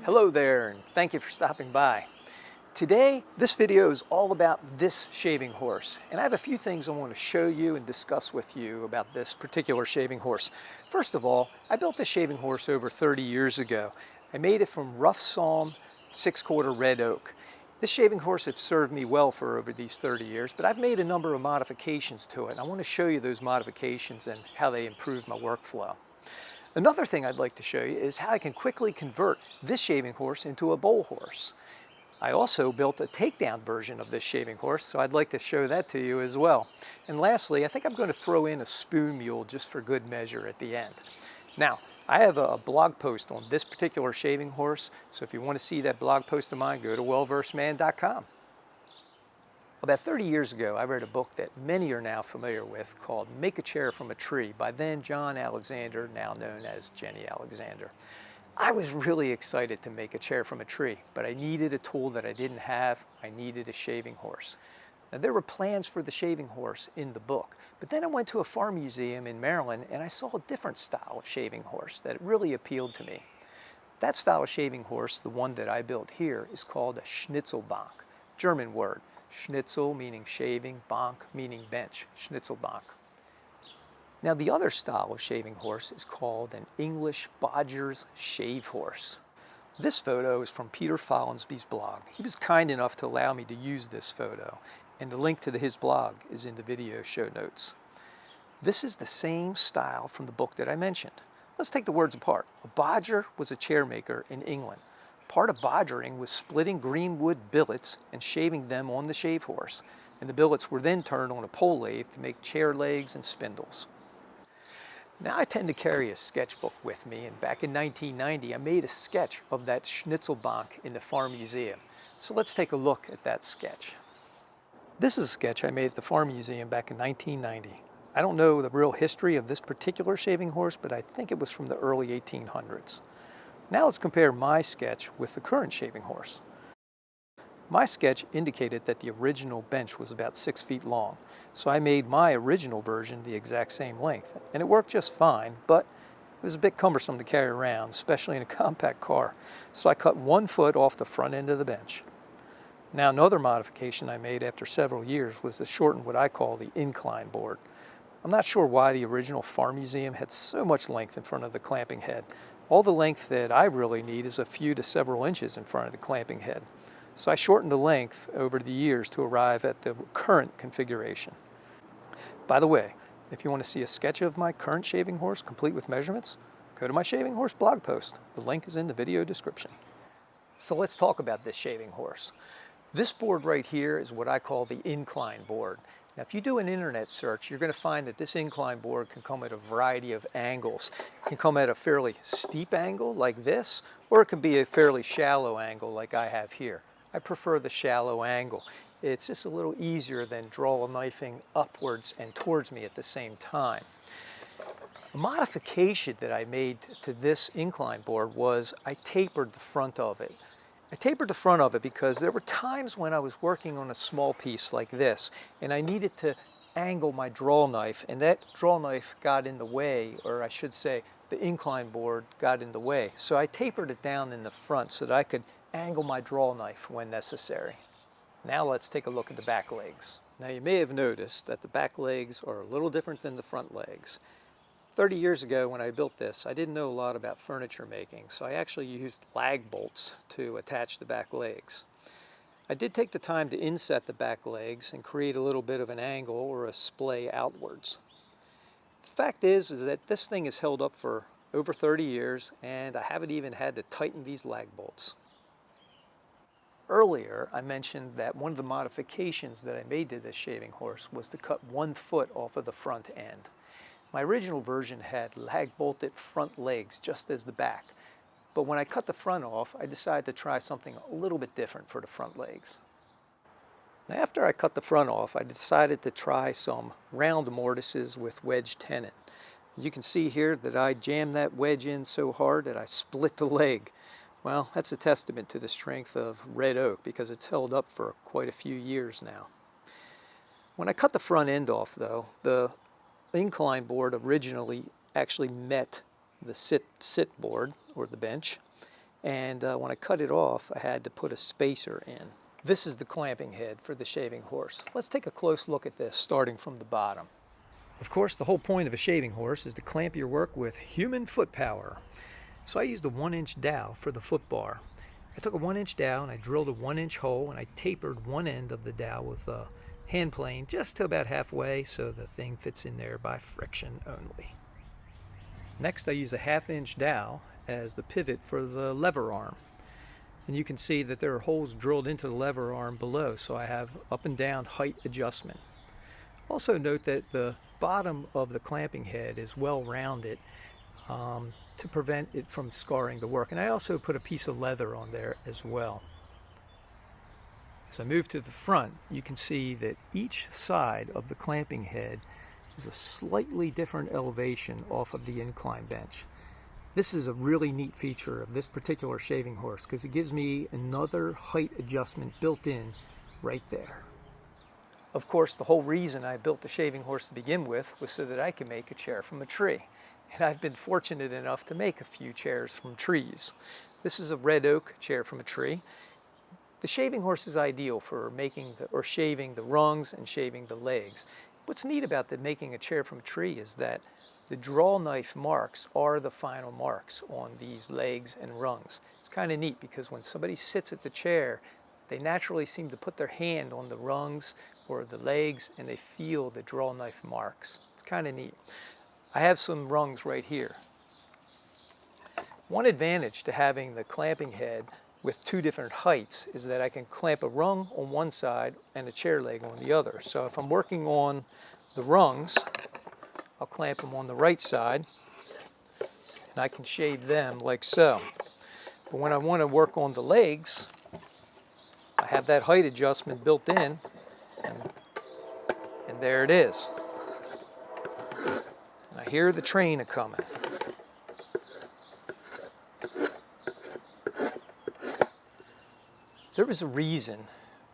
Hello there, and thank you for stopping by. Today, this video is all about this shaving horse, and I have a few things I want to show you and discuss with you about this particular shaving horse. First of all, I built this shaving horse over 30 years ago. I made it from rough sawn 6/4 red oak. This shaving horse has served me well for over these 30 years, but I've made a number of modifications to it, and I want to show you those modifications and how they improve my workflow. Another thing I'd like to show you is how I can quickly convert this shaving horse into a bowl horse. I also built a takedown version of this shaving horse, so I'd like to show that to you as well. And lastly, I think I'm going to throw in a spoon mule just for good measure at the end. Now, I have a blog post on this particular shaving horse, so if you want to see that blog post of mine, go to wellversedman.com. About 30 years ago, I read a book that many are now familiar with called Make a Chair from a Tree by then John Alexander, now known as Jenny Alexander. I was really excited to make a chair from a tree, but I needed a tool that I didn't have. I needed a shaving horse. Now, there were plans for the shaving horse in the book, but then I went to a farm museum in Maryland and I saw a different style of shaving horse that really appealed to me. That style of shaving horse, the one that I built here, is called a Schnitzbank, German word. Schnitzel meaning shaving, bank meaning bench, Schnitzbank. Now the other style of shaving horse is called an English Bodger's shave horse. This photo is from Peter Follansbee's blog. He was kind enough to allow me to use this photo, and the link to his blog is in the video show notes. This is the same style from the book that I mentioned. Let's take the words apart. A bodger was a chair maker in England. Part of bodgering was splitting green wood billets and shaving them on the shave horse, and the billets were then turned on a pole lathe to make chair legs and spindles. Now I tend to carry a sketchbook with me, and back in 1990 I made a sketch of that Schnitzbank in the Farm Museum. So let's take a look at that sketch. This is a sketch I made at the Farm Museum back in 1990. I don't know the real history of this particular shaving horse, but I think it was from the early 1800s. Now let's compare my sketch with the current shaving horse. My sketch indicated that the original bench was about 6 feet long, so I made my original version the exact same length, and it worked just fine, but it was a bit cumbersome to carry around, especially in a compact car, so I cut 1 foot off the front end of the bench. Now another modification I made after several years was to shorten what I call the incline board. I'm not sure why the original Farm Museum had so much length in front of the clamping head. All the length that I really need is a few to several inches in front of the clamping head. So I shortened the length over the years to arrive at the current configuration. By the way, if you want to see a sketch of my current shaving horse complete with measurements, go to my shaving horse blog post. The link is in the video description. So let's talk about this shaving horse. This board right here is what I call the incline board. Now, if you do an internet search, you're going to find that this incline board can come at a variety of angles. It can come at a fairly steep angle like this, or it can be a fairly shallow angle like I have here. I prefer the shallow angle. It's just a little easier than draw knifing upwards and towards me at the same time. A modification that I made to this incline board was I tapered the front of it. I tapered the front of it because there were times when I was working on a small piece like this and I needed to angle my draw knife, and that draw knife got in the way, or I should say the incline board got in the way. So I tapered it down in the front so that I could angle my draw knife when necessary. Now let's take a look at the back legs. Now you may have noticed that the back legs are a little different than the front legs. 30 years ago when I built this, I didn't know a lot about furniture making, so I actually used lag bolts to attach the back legs. I did take the time to inset the back legs and create a little bit of an angle or a splay outwards. The fact is that this thing has held up for over 30 years and I haven't even had to tighten these lag bolts. Earlier, I mentioned that one of the modifications that I made to this shaving horse was to cut 1 foot off of the front end. My original version had lag bolted front legs just as the back, but when I cut the front off, I decided to try something a little bit different for the front legs. Now, after I cut the front off, I decided to try some round mortises with wedge tenon. You can see here that I jammed that wedge in so hard that I split the leg. Well, that's a testament to the strength of red oak because it's held up for quite a few years now. When I cut the front end off though, the incline board originally actually met the sit board or the bench, and when I cut it off, I had to put a spacer in. This is the clamping head for the shaving horse. Let's take a close look at this, starting from the bottom. Of course, the whole point of a shaving horse is to clamp your work with human foot power. So I used a 1-inch dowel for the foot bar. I took a 1-inch dowel and I drilled a 1-inch hole, and I tapered one end of the dowel with a hand plane just to about halfway so the thing fits in there by friction only. Next, I use a 1/2-inch dowel as the pivot for the lever arm. And you can see that there are holes drilled into the lever arm below, so I have up and down height adjustment. Also note that the bottom of the clamping head is well rounded to prevent it from scarring the work. And I also put a piece of leather on there as well. As I move to the front, you can see that each side of the clamping head is a slightly different elevation off of the incline bench. This is a really neat feature of this particular shaving horse because it gives me another height adjustment built in right there. Of course, the whole reason I built the shaving horse to begin with was so that I could make a chair from a tree. And I've been fortunate enough to make a few chairs from trees. This is a red oak chair from a tree. The shaving horse is ideal for making shaving the rungs and shaving the legs. What's neat about making a chair from a tree is that the draw knife marks are the final marks on these legs and rungs. It's kind of neat because when somebody sits at the chair, they naturally seem to put their hand on the rungs or the legs and they feel the draw knife marks. It's kind of neat. I have some rungs right here. One advantage to having the clamping head with two different heights is that I can clamp a rung on one side and a chair leg on the other. So if I'm working on the rungs, I'll clamp them on the right side and I can shave them like so. But when I want to work on the legs, I have that height adjustment built in and there it is. I hear the train a-coming. There was a reason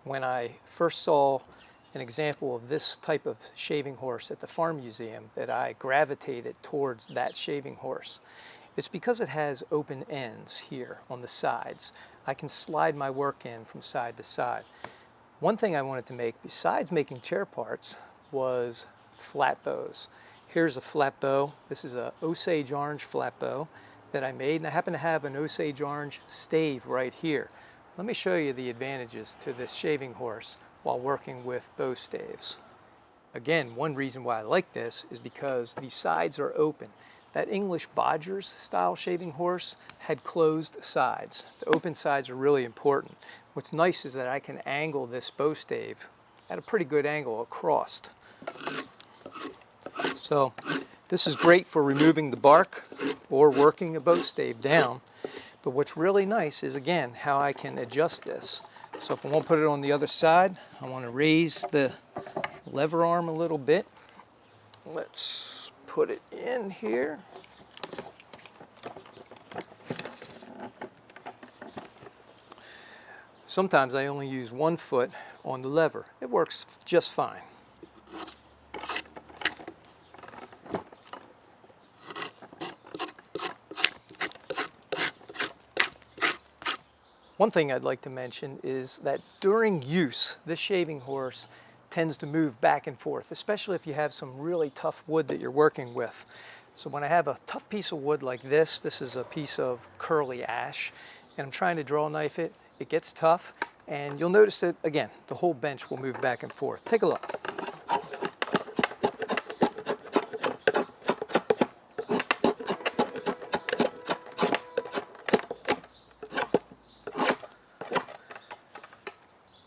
when I first saw an example of this type of shaving horse at the farm museum that I gravitated towards that shaving horse. It's because it has open ends here on the sides. I can slide my work in from side to side. One thing I wanted to make, besides making chair parts, was flatbows. Here's a flatbow. This is a Osage orange flatbow that I made, and I happen to have an Osage orange stave right here. Let me show you the advantages to this shaving horse while working with bow staves. Again, one reason why I like this is because the sides are open. That English Bodger's style shaving horse had closed sides. The open sides are really important. What's nice is that I can angle this bow stave at a pretty good angle across. So this is great for removing the bark or working a bow stave down. But what's really nice is, again, how I can adjust this. So if I want to put it on the other side, I want to raise the lever arm a little bit. Let's put it in here. Sometimes I only use one foot on the lever. It works just fine. One thing I'd like to mention is that during use, this shaving horse tends to move back and forth, especially if you have some really tough wood that you're working with. So when I have a tough piece of wood like this is a piece of curly ash, and I'm trying to draw knife it, it gets tough, and you'll notice that, again, the whole bench will move back and forth. Take a look.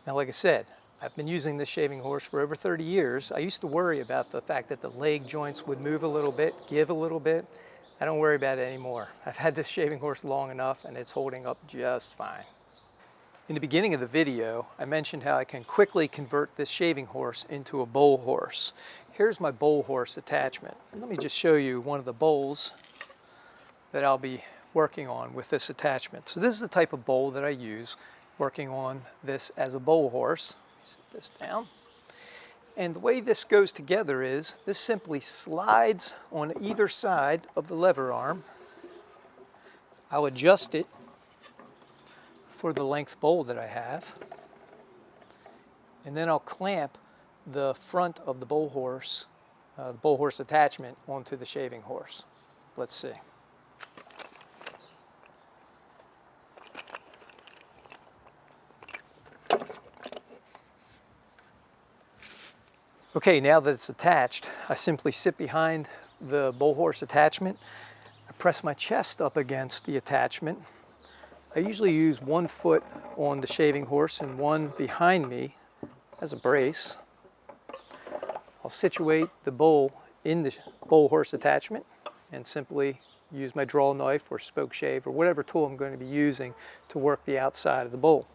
Now, like I said, I've been using this shaving horse for over 30 years. I used to worry about the fact that the leg joints would move a little bit, give a little bit. I don't worry about it anymore. I've had this shaving horse long enough and it's holding up just fine. In the beginning of the video, I mentioned how I can quickly convert this shaving horse into a bowl horse. Here's my bowl horse attachment. Let me just show you one of the bowls that I'll be working on with this attachment. So this is the type of bowl that I use working on this as a bowl horse. Set this down. And the way this goes together is this simply slides on either side of the lever arm. I'll adjust it for the length bowl that I have. And then I'll clamp the front of the bull horse attachment onto the shaving horse. Let's see. Okay, now that it's attached, I simply sit behind the bull horse attachment. I press my chest up against the attachment. I usually use one foot on the shaving horse and one behind me as a brace. I'll situate the bull in the bull horse attachment and simply use my draw knife or spoke shave or whatever tool I'm going to be using to work the outside of the bull.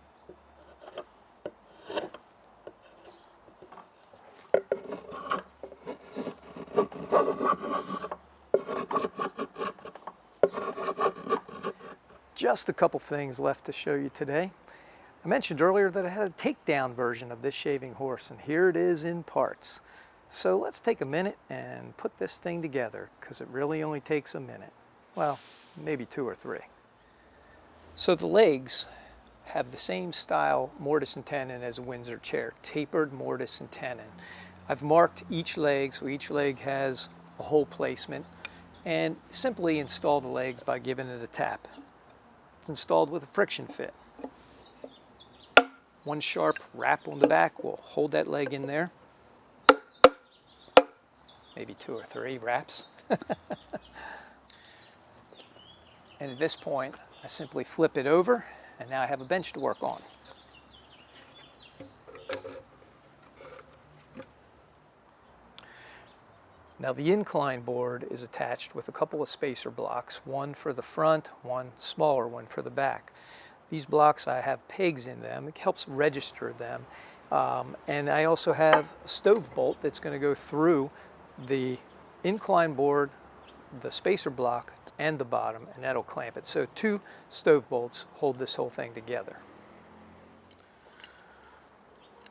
Just a couple things left to show you today. I mentioned earlier that I had a takedown version of this shaving horse, and here it is in parts. So let's take a minute and put this thing together, because it really only takes a minute. Well, maybe 2 or 3. So the legs have the same style mortise and tenon as a Windsor chair, tapered mortise and tenon. I've marked each leg, so each leg has a hole placement, and simply install the legs by giving it a tap. It's installed with a friction fit. One sharp rap on the back will hold that leg in there. Maybe 2 or 3 raps. And at this point, I simply flip it over, and now I have a bench to work on. Now the incline board is attached with a couple of spacer blocks, one for the front, one smaller one for the back. These blocks, I have pegs in them. It helps register them. And I also have a stove bolt that's going to go through the incline board, the spacer block, and the bottom, and that'll clamp it. So 2 stove bolts hold this whole thing together.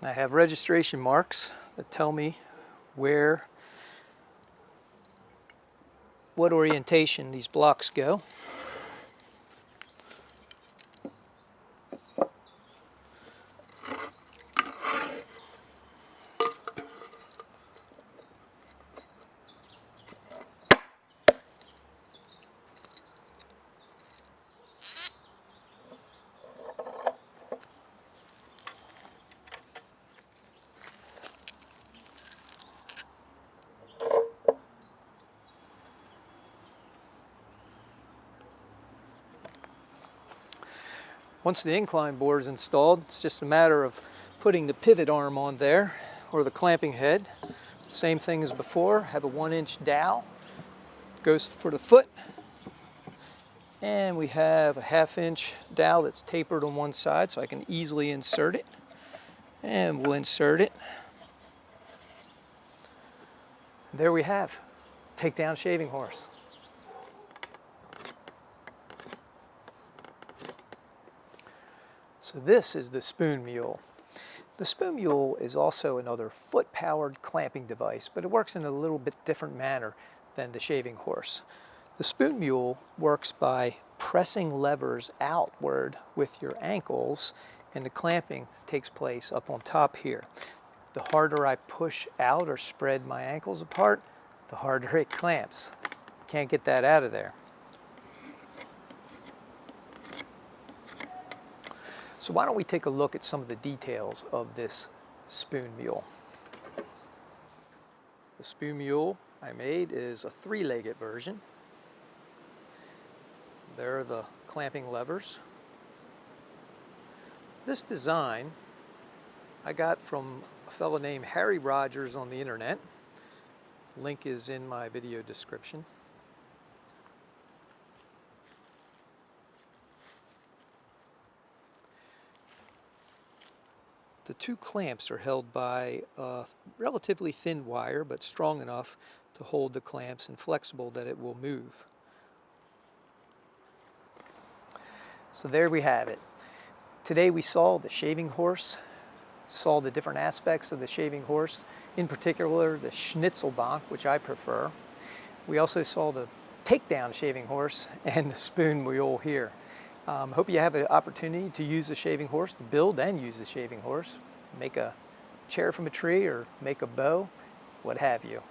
I have registration marks that tell me what orientation these blocks go. Once the incline board is installed, it's just a matter of putting the pivot arm on there, or the clamping head. Same thing as before, have a 1-inch dowel, goes for the foot, and we have a 1/2-inch dowel that's tapered on one side so I can easily insert it, and we'll insert it. There we have, takedown shaving horse. So this is the spoon mule. The spoon mule is also another foot-powered clamping device, but it works in a little bit different manner than the shaving horse. The spoon mule works by pressing levers outward with your ankles, and the clamping takes place up on top here. The harder I push out or spread my ankles apart, the harder it clamps. Can't get that out of there. So why don't we take a look at some of the details of this spoon mule. The spoon mule I made is a 3-legged version. There are the clamping levers. This design I got from a fellow named Harry Rogers on the internet. Link is in my video description. The 2 clamps are held by a relatively thin wire, but strong enough to hold the clamps and flexible that it will move. So there we have it. Today we saw the shaving horse, saw the different aspects of the shaving horse, in particular the Schnitzbank, which I prefer. We also saw the takedown shaving horse and the spoon mule here. Hope you have an opportunity to use a shaving horse, to build and use a shaving horse. Make a chair from a tree or make a bow, what have you.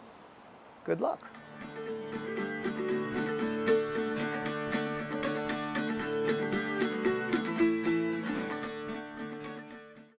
Good luck.